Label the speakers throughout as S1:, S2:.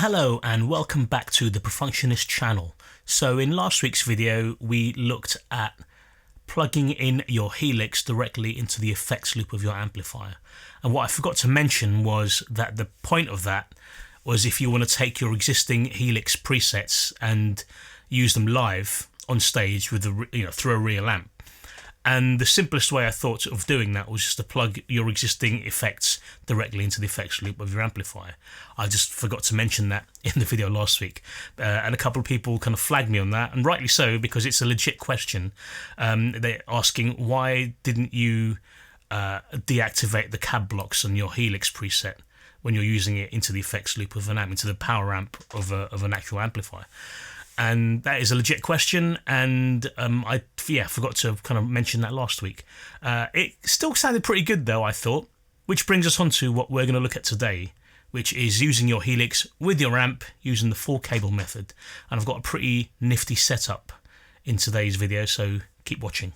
S1: Hello and welcome back to the Perfunctionist channel. So in last week's video we looked at plugging in your Helix directly into the effects loop of your amplifier, and what I forgot to mention was that the point of that was if you want to take your existing Helix presets and use them live on stage with through a real amp. And the simplest way I thought of doing that was just to plug your existing effects directly into the effects loop of your amplifier. I just forgot to mention that in the video last week. And a couple of people kind of flagged me on that, and rightly so, because it's a legit question. They're asking, why didn't you deactivate the cab blocks on your Helix preset when you're using it into the effects loop of an amp, into the power amp of an actual amplifier? And that is a legit question, and I forgot to kind of mention that last week. It still sounded pretty good though, I thought, which brings us on to what we're going to look at today, which is using your Helix with your amp using the 4-cable method. And I've got a pretty nifty setup in today's video, so keep watching.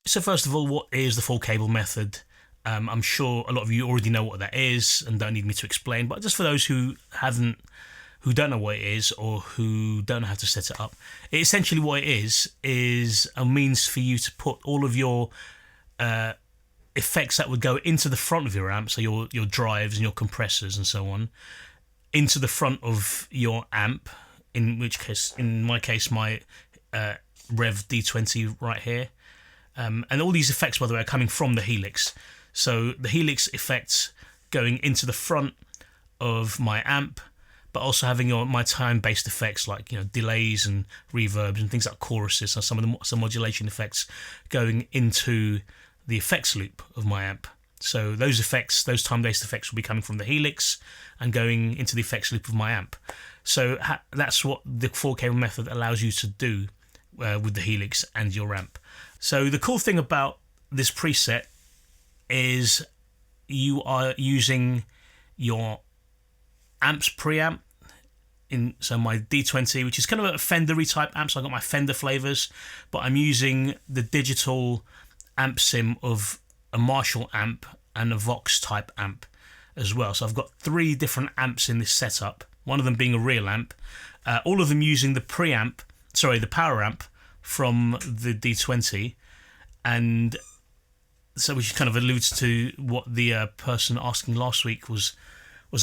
S1: So first of all, what is the 4-cable method? I'm sure a lot of you already know what that is and don't need me to explain, but just for those who don't know what it is or who don't know how to set it up, essentially what it is a means for you to put all of your effects that would go into the front of your amp, so your drives and your compressors and so on, into the front of your amp, in my case, my Revv D20 right here. And all these effects, by the way, are coming from the Helix. So the Helix effects going into the front of my amp, but also having my time-based effects like delays and reverbs and things like choruses and some modulation effects going into the effects loop of my amp. So those effects, those time-based effects, will be coming from the Helix and going into the effects loop of my amp. So that's what the 4-cable method allows you to do with the Helix and your amp. So the cool thing about this preset is you are using your amp's preamp. So my D20, which is kind of a Fender-y type amp, so I've got my Fender flavors, but I'm using the digital amp sim of a Marshall amp and a Vox type amp as well. So I've got 3 different amps in this setup, one of them being a real amp, all of them using the power amp from the D20, and so which kind of alludes to what the person asking last week was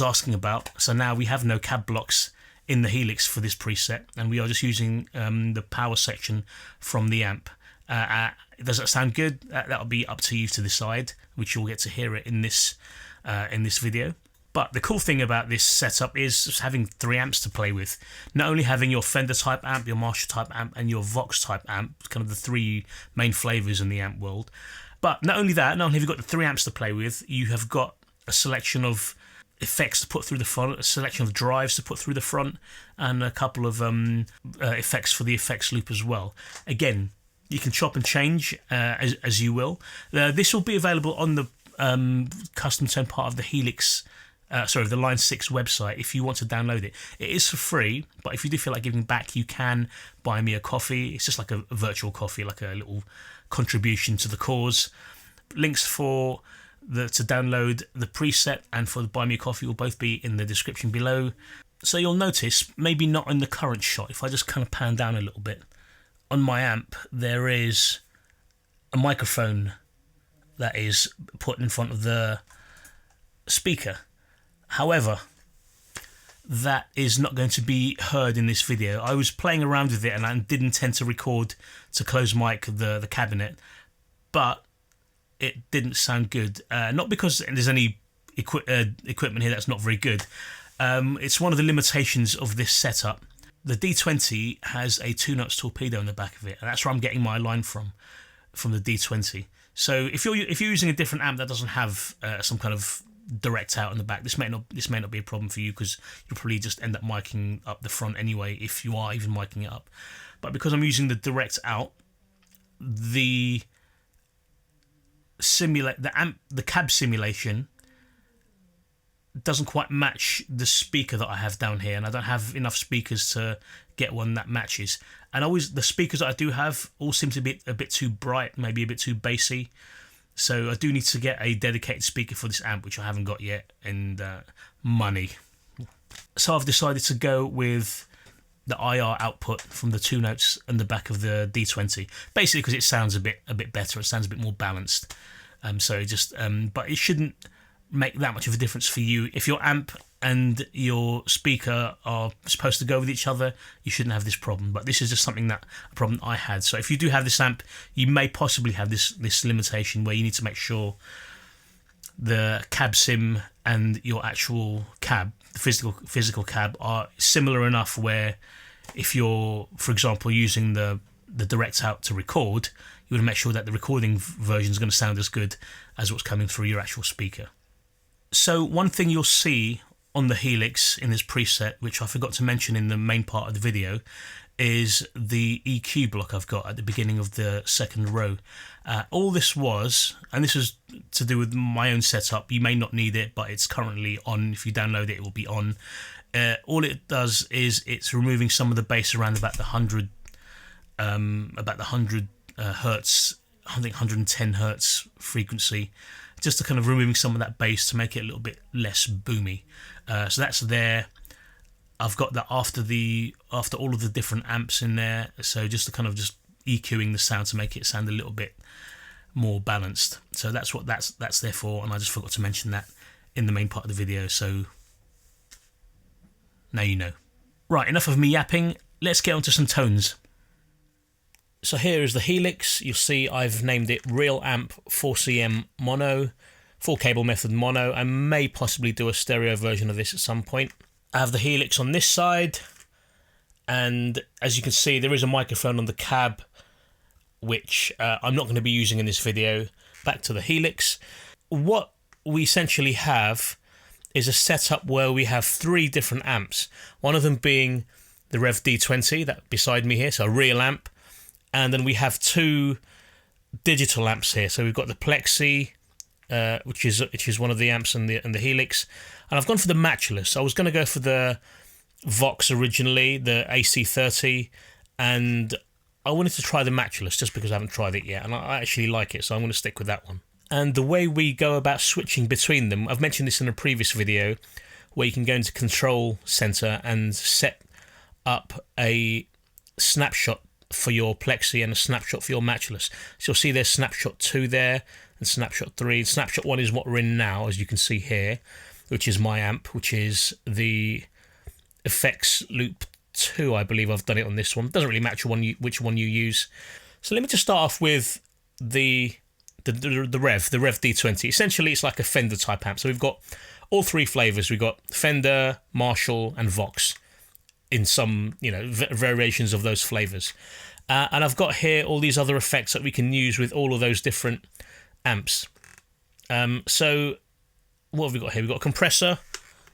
S1: asking about. So now we have no cab blocks in the Helix for this preset, and we are just using the power section from the amp. Does that sound good? That'll be up to you to decide, which you'll get to hear it in this video. But the cool thing about this setup is just having 3 amps to play with. Not only having your Fender type amp, your Marshall type amp, and your Vox type amp, kind of the 3 main flavors in the amp world. But not only that, not only have you got the 3 amps to play with, you have got a selection of effects to put through the front, a selection of drives to put through the front, and a couple of effects for the effects loop as well. Again, you can chop and change as you will. This will be available on the custom tone part of the Helix, the Line 6 website if you want to download it. It is for free, but if you do feel like giving back, you can buy me a coffee. It's just like a virtual coffee, like a little contribution to the cause. Links for to download the preset and for the buy me a coffee will both be in the description below. So you'll notice, maybe not in the current shot, if I just kind of pan down a little bit, on my amp there is a microphone that is put in front of the speaker. However, that is not going to be heard in this video. I was playing around with it and I did intend to record to close mic the cabinet, but it didn't sound good. Not because there's any equipment here that's not very good. It's one of the limitations of this setup. The D20 has a 2-notch torpedo in the back of it, and that's where I'm getting my line from the D20. So if you're using a different amp that doesn't have some kind of direct out in the back, this may not be a problem for you, because you'll probably just end up miking up the front anyway, if you are even miking it up. But because I'm using the direct out, the cab simulation doesn't quite match the speaker that I have down here, and I don't have enough speakers to get one that matches. And the speakers that I do have all seem to be a bit too bright, maybe a bit too bassy. So I do need to get a dedicated speaker for this amp, which I haven't got yet, and money. So I've decided to go with the IR output from the 2 notes and the back of the D20, basically because it sounds a bit better. It sounds a bit more balanced. So it just, but it shouldn't make that much of a difference for you. If your amp and your speaker are supposed to go with each other, you shouldn't have this problem. But this is just a problem I had. So if you do have this amp, you may possibly have this limitation where you need to make sure the cab sim and your actual cab, the physical cab, are similar enough where if you're, for example, using the direct out to record, you would make sure that the recording version is going to sound as good as what's coming through your actual speaker. So one thing you'll see on the Helix in this preset, which I forgot to mention in the main part of the video, is the EQ block I've got at the beginning of the second row. All this was, and this is to do with my own setup, you may not need it, but it's currently on. If you download it, it will be on. All it does is it's removing some of the bass around about the 100 hertz, I think 110 hertz frequency, just to kind of removing some of that bass to make it a little bit less boomy. So that's there. I've got that after all of the different amps in there, so just to kind of just EQing the sound to make it sound a little bit more balanced. So that's what that's there for, and I just forgot to mention that in the main part of the video, so now you know. Right, enough of me yapping, let's get onto some tones. So here is the Helix. You'll see I've named it Real Amp 4cm Mono, 4-cable method mono. I may possibly do a stereo version of this at some point. I have the Helix on this side, and as you can see there is a microphone on the cab, which I'm not going to be using in this video. Back to the Helix. What we essentially have is a setup where we have 3 different amps, one of them being the Revv D20 that beside me here, so a real amp, and then we have 2 digital amps here. So we've got the Plexi, which is one of the amps, and the Helix, and I've gone for the Matchless. I was going to go for the Vox originally, the AC30, and I wanted to try the Matchless just because I haven't tried it yet, and I actually like it, so I'm going to stick with that one. And the way we go about switching between them, I've mentioned this in a previous video, where you can go into Control Center and set up a snapshot for your Plexi and a snapshot for your Matchless. So you'll see there's snapshot 2 there and snapshot 3. Snapshot 1 is what we're in now, as you can see here, which is my amp, which is the effects loop 2, I believe I've done it on this one. It doesn't really matter which one you use. So let me just start off with the Revv D20. Essentially, it's like a Fender type amp. So we've got all 3 flavors. We've got Fender, Marshall, and Vox in some, variations of those flavors. And I've got here all these other effects that we can use with all of those different amps. So what have we got here? We've got a compressor.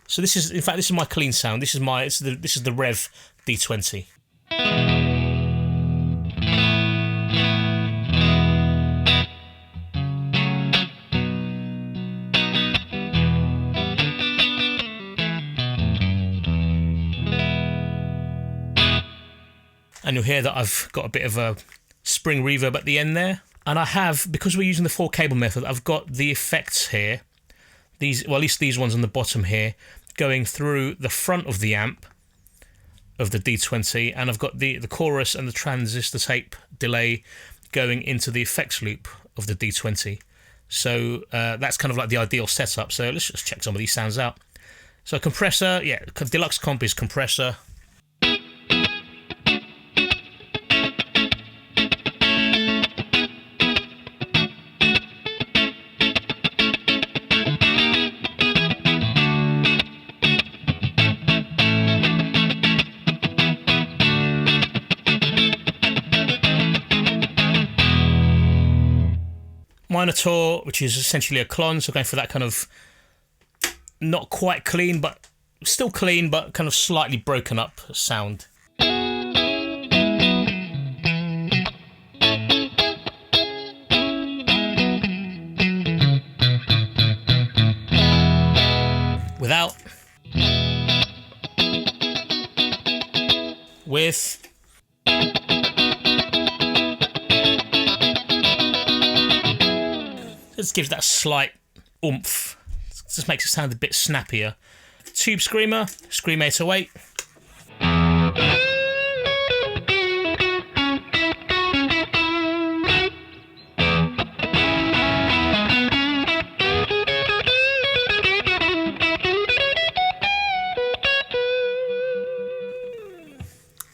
S1: So this is my clean sound. This is the Revv D20. And you'll hear that I've got a bit of a spring reverb at the end there. And I have, because we're using the 4-cable method, I've got the effects here, at least these ones on the bottom here, going through the front of the amp of the D20, and I've got the chorus and the transistor tape delay going into the effects loop of the D20. So that's kind of like the ideal setup. So let's just check some of these sounds out. So compressor, yeah, deluxe comp is compressor. Monitor, which is essentially a Klon, so going for that kind of not quite clean, but still clean, but kind of slightly broken up sound. Without. With. Just gives that slight oomph. Just makes it sound a bit snappier. Tube Screamer, Scream 808.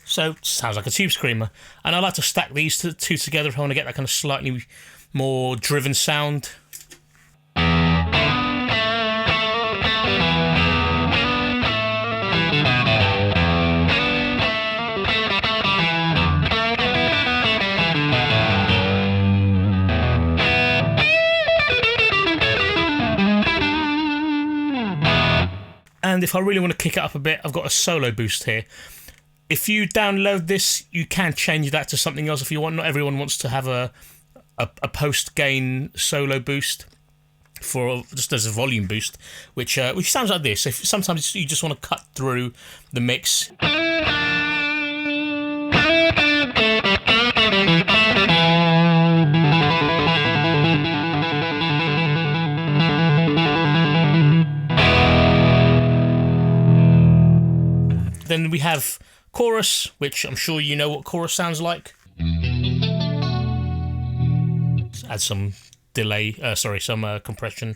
S1: So, sounds like a Tube Screamer. And I like to stack these two together if I want to get that kind of slightly more driven sound. And if I really want to kick it up a bit, I've got a solo boost here. If you download this, you can change that to something else if you want. Not everyone wants to have a post-gain solo boost for just as a volume boost, which sounds like this. If sometimes you just want to cut through the mix. Then we have chorus, which I'm sure you know what chorus sounds like. Let's add some delay, some compression.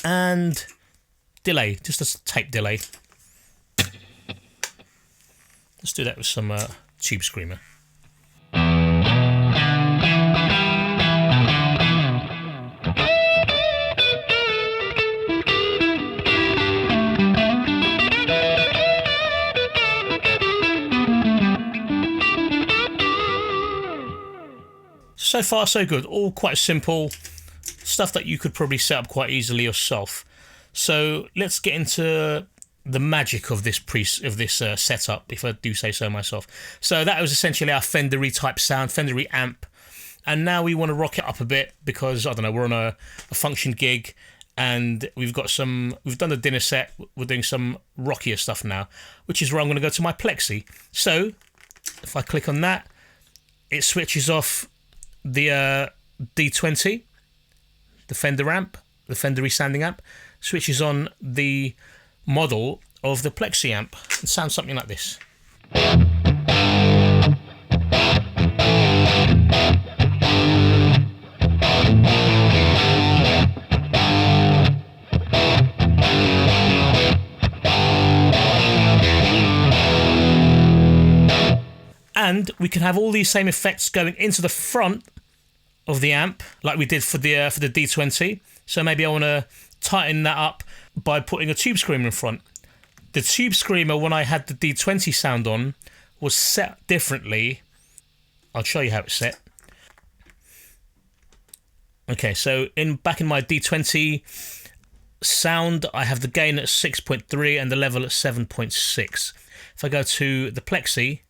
S1: And delay, just a tape delay. Let's do that with some Tube Screamer. So far, so good. All quite simple stuff that you could probably set up quite easily yourself. So let's get into the magic of this setup, if I do say so myself. So that was essentially our Fender-y type sound, Fender-y amp, and now we want to rock it up a bit because, I don't know, we're on a function gig and we've done the dinner set, we're doing some rockier stuff now, which is where I'm going to go to my Plexi. So if I click on that, it switches off the D20, the Fender amp, the Fender-y sounding amp, switches on the model of the Plexi amp. It sounds something like this. And we can have all these same effects going into the front of the amp, like we did for the D20. So maybe I want to tighten that up by putting a Tube Screamer in front. The Tube Screamer, when I had the D20 sound on, was set differently. I'll show you how it's set. Okay, so back in my D20 sound, I have the gain at 6.3 and the level at 7.6. If I go to the Plexi,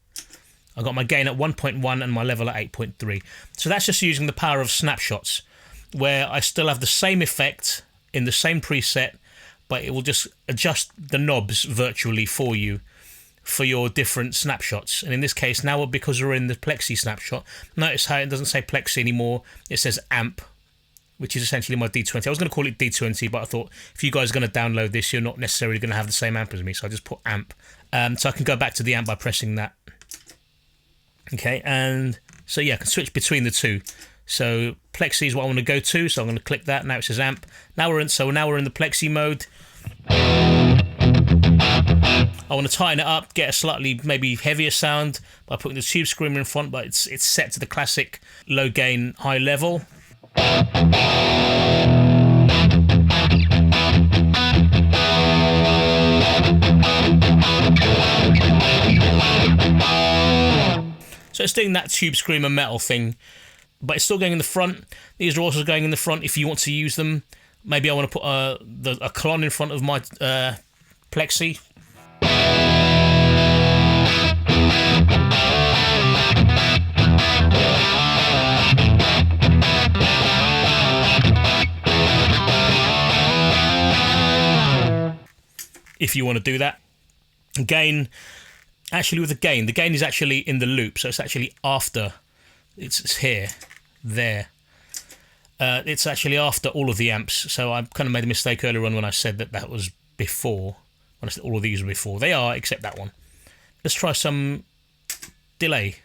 S1: I've got my gain at 1.1 and my level at 8.3. So that's just using the power of snapshots, where I still have the same effect in the same preset, but it will just adjust the knobs virtually for you for your different snapshots. And in this case, now because we're in the Plexi snapshot, notice how it doesn't say Plexi anymore, it says amp, which is essentially my D20. I was going to call it D20, but I thought if you guys are going to download this, you're not necessarily going to have the same amp as me, so I just put amp. So I can go back to the amp by pressing that. Okay, and so yeah, I can switch between the two. So Plexi is what I want to go to, so I'm going to click that. Now it says amp. Now we're in the Plexi mode. I want to tighten it up, get a slightly maybe heavier sound by putting the Tube Screamer in front, but it's set to the classic low gain, high level. So it's doing that Tube Screamer metal thing, but it's still going in the front. These are also going in the front if you want to use them. Maybe I want to put a Klon in front of my Plexi. if you want to do that. Gain, actually with the gain is actually in the loop, so it's actually after, it's here, there. It's actually after all of the amps, so I kind of made a mistake earlier on when I said that was before, when I said all of these were before. They are, except that one. Let's try some delay.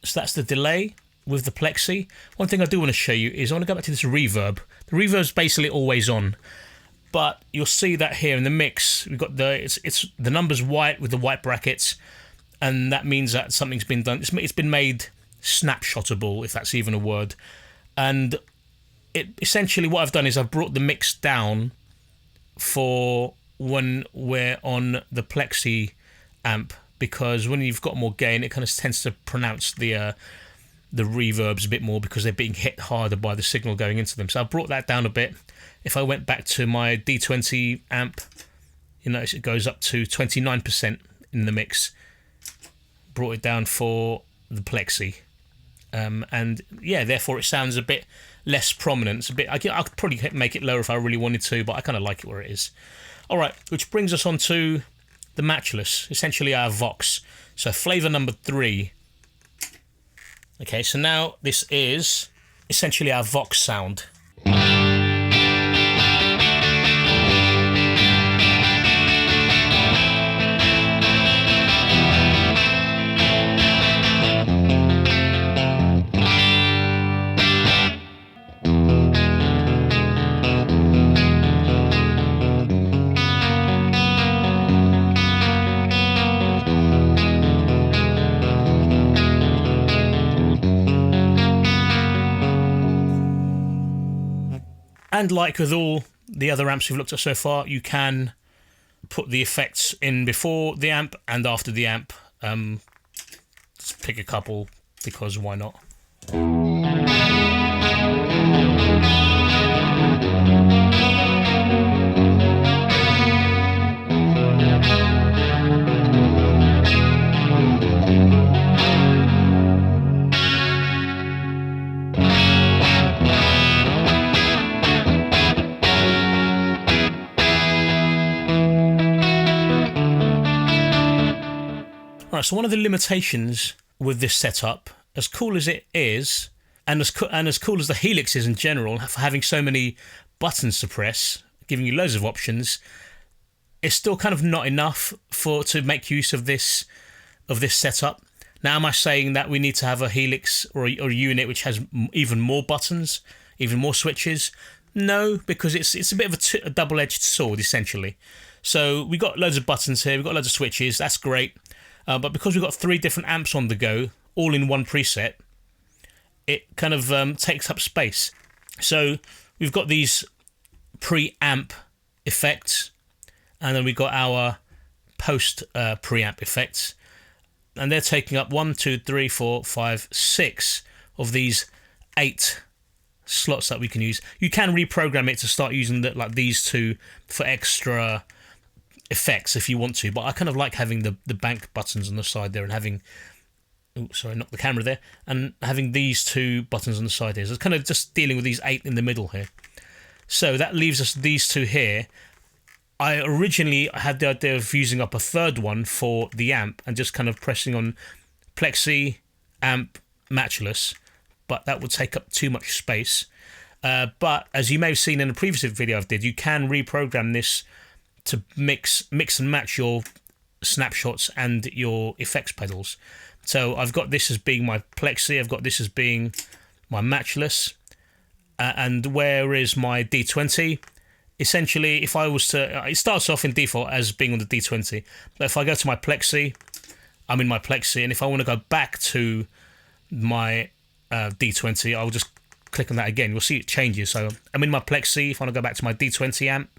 S1: So that's the delay with the Plexi. One thing I do want to show you is I want to go back to this reverb. The reverb's basically always on, but you'll see that here in the mix we've got it's the numbers white with the white brackets, and that means that something's been done. It's been made snapshotable, if that's even a word. And it essentially, what I've done is I've brought the mix down for when we're on the Plexi amp, because when you've got more gain, it kind of tends to pronounce the reverbs a bit more because they're being hit harder by the signal going into them. So I brought that down a bit. If I went back to my D20 amp, you notice it goes up to 29% in the mix. Brought it down for the Plexi, and yeah, therefore it sounds a bit less prominent. It's a bit. I could probably make it lower if I really wanted to, but I kind of like it where it is. All right, which brings us on to the Matchless, essentially our Vox. So flavor number 3. Okay, so now this is essentially our Vox sound. And like with all the other amps we've looked at so far, you can put the effects in before the amp and after the amp. Just pick a couple, because why not? Right, so one of the limitations with this setup, as cool as it is, and as cool as the Helix is in general, for having so many buttons to press, giving you loads of options, it's still kind of not enough to make use of this setup. Now, am I saying that we need to have a Helix or a unit which has even more buttons, even more switches? No, because it's a bit of a double-edged sword, essentially. So we've got loads of buttons here, we've got loads of switches, that's great. But because we've got 3 different amps on the go, all in one preset, it kind of takes up space. So we've got these preamp effects, and then we've got our post preamp effects, and they're taking up 1, 2, 3, 4, 5, 6 of these 8 slots that we can use. You can reprogram it to start using like these 2 for extra effects if you want to, but I kind of like having the bank buttons on the side there and having, oh sorry, knocked the camera there, and having these 2 buttons on the side here. So it's kind of just dealing with these 8 in the middle here. So that leaves us these 2 here. I originally had the idea of using up a 3rd one for the amp and just kind of pressing on Plexi, amp, Matchless, but that would take up too much space. But as you may have seen in a previous video I did, you can reprogram this to mix and match your snapshots and your effects pedals. So I've got this as being my Plexi, I've got this as being my Matchless, and where is my D20? Essentially, if I was to, it starts off in default as being on the D20, but if I go to my Plexi, I'm in my Plexi, and if I want to go back to my D20, I'll just click on that again. You'll see it changes. So I'm in my Plexi. If I want to go back to my D20 amp,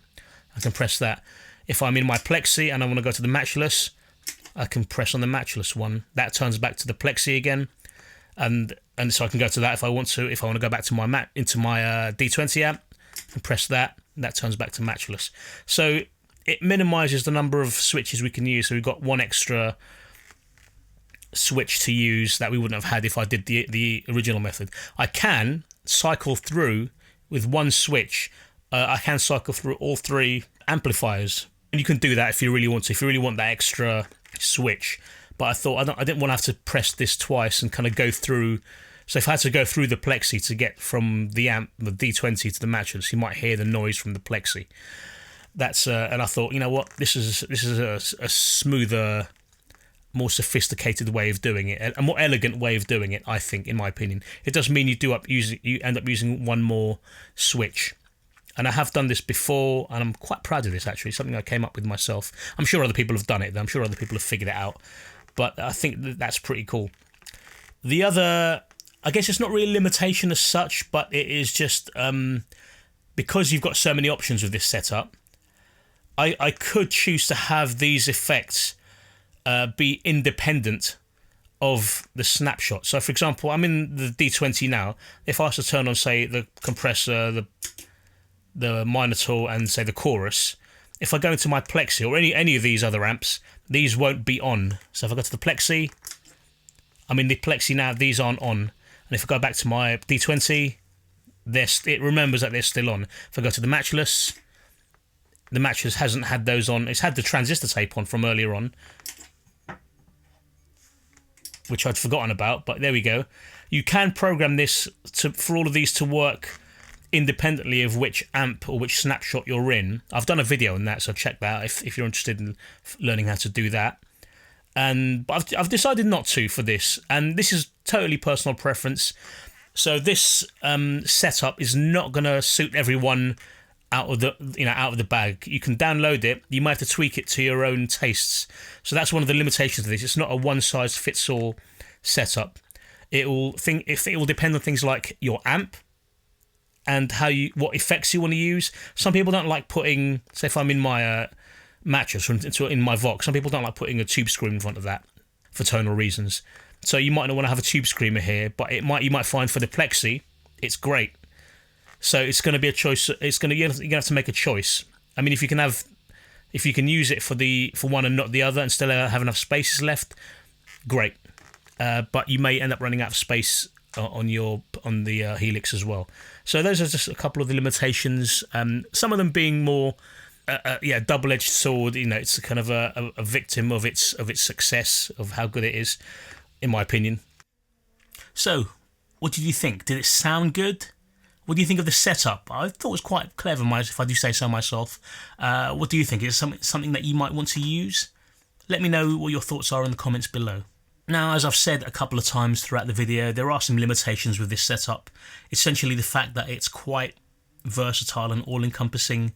S1: I can press that. If I'm in my Plexi and I want to go to the Matchless, I can press on the Matchless one. That turns back to the Plexi again, and so I can go to that if I want to. If I want to go back to my D20 amp, I can press that. That turns back to Matchless. So it minimises the number of switches we can use. So we've got one extra switch to use that we wouldn't have had if I did the original method. I can cycle through with one switch. I can cycle through all 3 amplifiers, and you can do that if you really want to. If you really want that extra switch, but I thought I didn't want to have to press this twice and kind of go through. So if I had to go through the Plexi to get from the amp, the D20 to the Matchless, you might hear the noise from the Plexi. That's and I thought, you know what, this is a smoother, more sophisticated way of doing it, a more elegant way of doing it. I think, in my opinion, it does mean you end up using one more switch. And I have done this before, and I'm quite proud of this, actually. Something I came up with myself. I'm sure other people have done it. I'm sure other people have figured it out. But I think that's pretty cool. The other, I guess it's not really a limitation as such, but it is just because you've got so many options with this setup, I could choose to have these effects be independent of the snapshot. So, for example, I'm in the D20 now. If I was to turn on, say, the compressor, the monitor, and say the chorus, if I go into my Plexi or any of these other amps, these won't be on. So if I go to the Plexi, I'm in the Plexi now, these aren't on. And if I go back to my D20, it remembers that they're still on. If I go to the Matchless hasn't had those on. It's had the transistor tape on from earlier on, which I'd forgotten about, but there we go. You can program this for all of these to work independently of which amp or which snapshot you're in. I've done a video on that, so check that out if you're interested in learning how to do that. But I've decided not to for this, and this is totally personal preference. So this setup is not going to suit everyone out of the bag. You can download it. You might have to tweak it to your own tastes. So that's one of the limitations of this. It's not a one-size-fits-all setup. It will depend on things like your amp and what effects you want to use. Some people don't like putting, say if I'm in my Matchless or in my Vox, some people don't like putting a tube screamer in front of that for tonal reasons. So you might not want to have a tube screamer here, but you might find for the Plexi, it's great. So it's going to be a choice. You're going to have to make a choice. I mean, if you can use it for one and not the other and still have enough spaces left, great. But you may end up running out of space on the Helix as well. So those are just a couple of the limitations. Some of them being more, double-edged sword. It's kind of a victim of its success, of how good it is, in my opinion. So, what did you think? Did it sound good? What do you think of the setup? I thought it was quite clever, if I do say so myself. What do you think? Is it something that you might want to use? Let me know what your thoughts are in the comments below. Now, as I've said a couple of times throughout the video, there are some limitations with this setup. Essentially, the fact that it's quite versatile and all-encompassing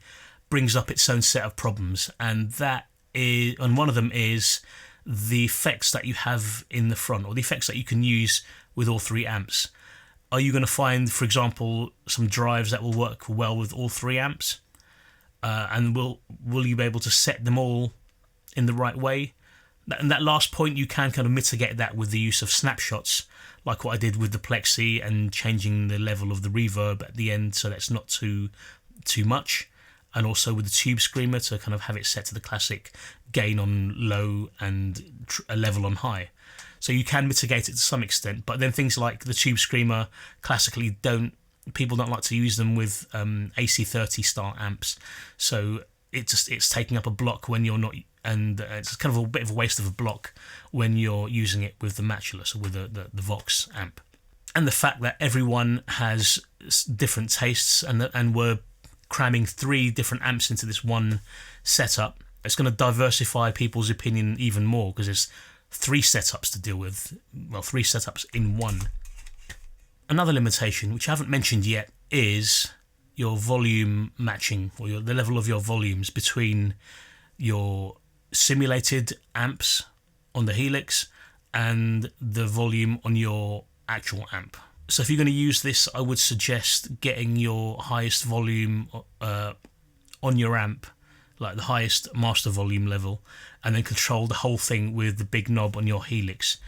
S1: brings up its own set of problems, and one of them is the effects that you have in the front, or the effects that you can use with all 3 amps. Are you going to find, for example, some drives that will work well with all 3 amps? And will you be able to set them all in the right way? And that last point, you can kind of mitigate that with the use of snapshots, like what I did with the Plexi, and changing the level of the reverb at the end so that's not too much. And also with the tube screamer to kind of have it set to the classic gain on low and a level on high. So you can mitigate it to some extent, but then things like the tube screamer classically people don't like to use them with AC30 style amps. So it's taking up a block when you're not, and it's kind of a bit of a waste of a block when you're using it with the Matchless or with the Vox amp. And the fact that everyone has different tastes and we're cramming 3 different amps into this one setup, it's going to diversify people's opinion even more, because there's 3 setups to deal with. Well, 3 setups in one. Another limitation, which I haven't mentioned yet, is your volume matching, or the level of your volumes between your simulated amps on the Helix and the volume on your actual amp. So if you're going to use this, I would suggest getting your highest volume on your amp like the highest master volume level, and then control the whole thing with the big knob on your Helix.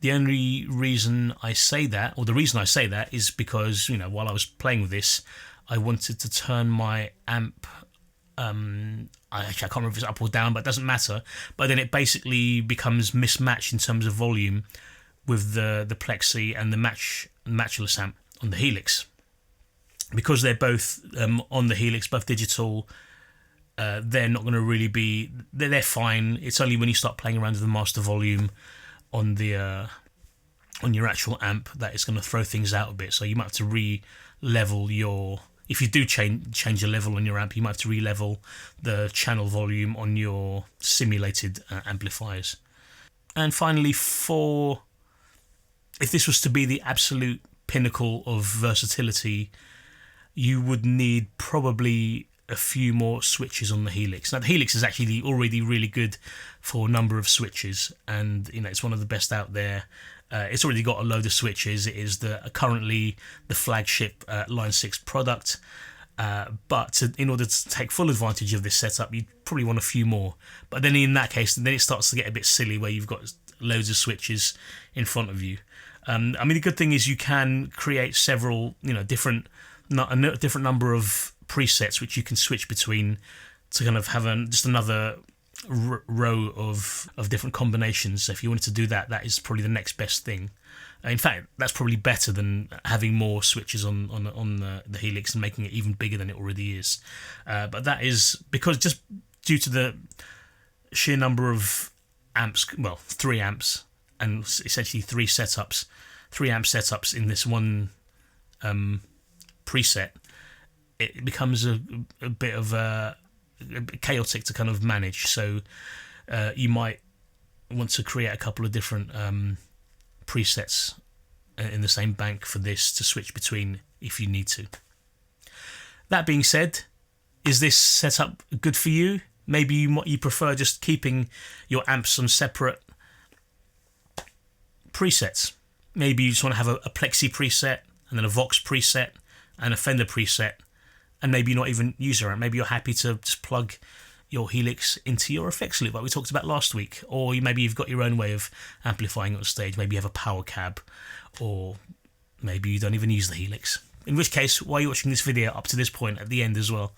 S1: The only reason I say that, or the reason I say that, is because, you know, while I was playing with this, I wanted to turn my amp, I can't remember if it's up or down, but it doesn't matter. But then it basically becomes mismatched in terms of volume with the Plexi and the Matchless amp on the Helix. Because they're both on the Helix, both digital, they're not going to really be... They're fine. It's only when you start playing around with the master volume on the on your actual amp that it's going to throw things out a bit. So you might have to re-level your... If you do change the level on your amp, you might have to re-level the channel volume on your simulated amplifiers. And finally, if this was to be the absolute pinnacle of versatility, you would need probably a few more switches on the Helix. Now, the Helix is actually already really good for a number of switches, and you know it's one of the best out there. It's already got a load of switches. It is currently the flagship Line 6 product, but in order to take full advantage of this setup, you probably want a few more. But then in that case, then it starts to get a bit silly where you've got loads of switches in front of you. I mean, the good thing is you can create several, you know, a different number of presets which you can switch between to kind of have just another row of different combinations. So if you wanted to do that, that is probably the next best thing. In fact, that's probably better than having more switches on the Helix and making it even bigger than it already is. But that is because just due to the sheer number of amps, well, 3 amps and essentially 3 amp setups in this one preset, it becomes a bit of chaotic to kind of manage. So you might want to create a couple of different presets in the same bank for this to switch between if you need to. That being said, is this setup good for you? Maybe you prefer just keeping your amps on separate presets. Maybe you just want to have a Plexi preset and then a Vox preset and a Fender preset, and maybe not even use your amp. Maybe you're happy to just plug your Helix into your effects loop like we talked about last week, or maybe you've got your own way of amplifying on stage. Maybe you have a power cab, or maybe you don't even use the Helix. In which case, while you're watching this video up to this point at the end as well.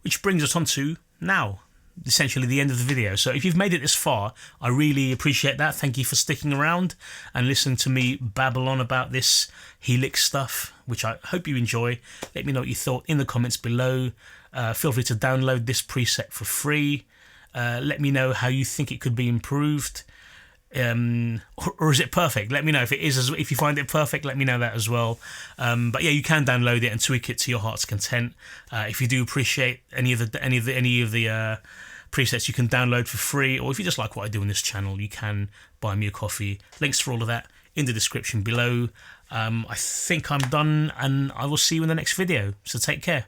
S1: Which brings us on to now, essentially the end of the video. So if you've made it this far, I really appreciate that. Thank you for sticking around and listening to me babble on about this Helix stuff, which I hope you enjoy. Let me know what you thought in the comments below. Feel free to download this preset for free. Let me know how you think it could be improved. Or is it perfect? Let me know if it is. If you find it perfect, let me know that as well. But yeah, you can download it and tweak it to your heart's content. If you do appreciate any of the presets, you can download for free. Or if you just like what I do on this channel, you can buy me a coffee. Links for all of that in the description below. I think I'm done, and I will see you in the next video. So take care.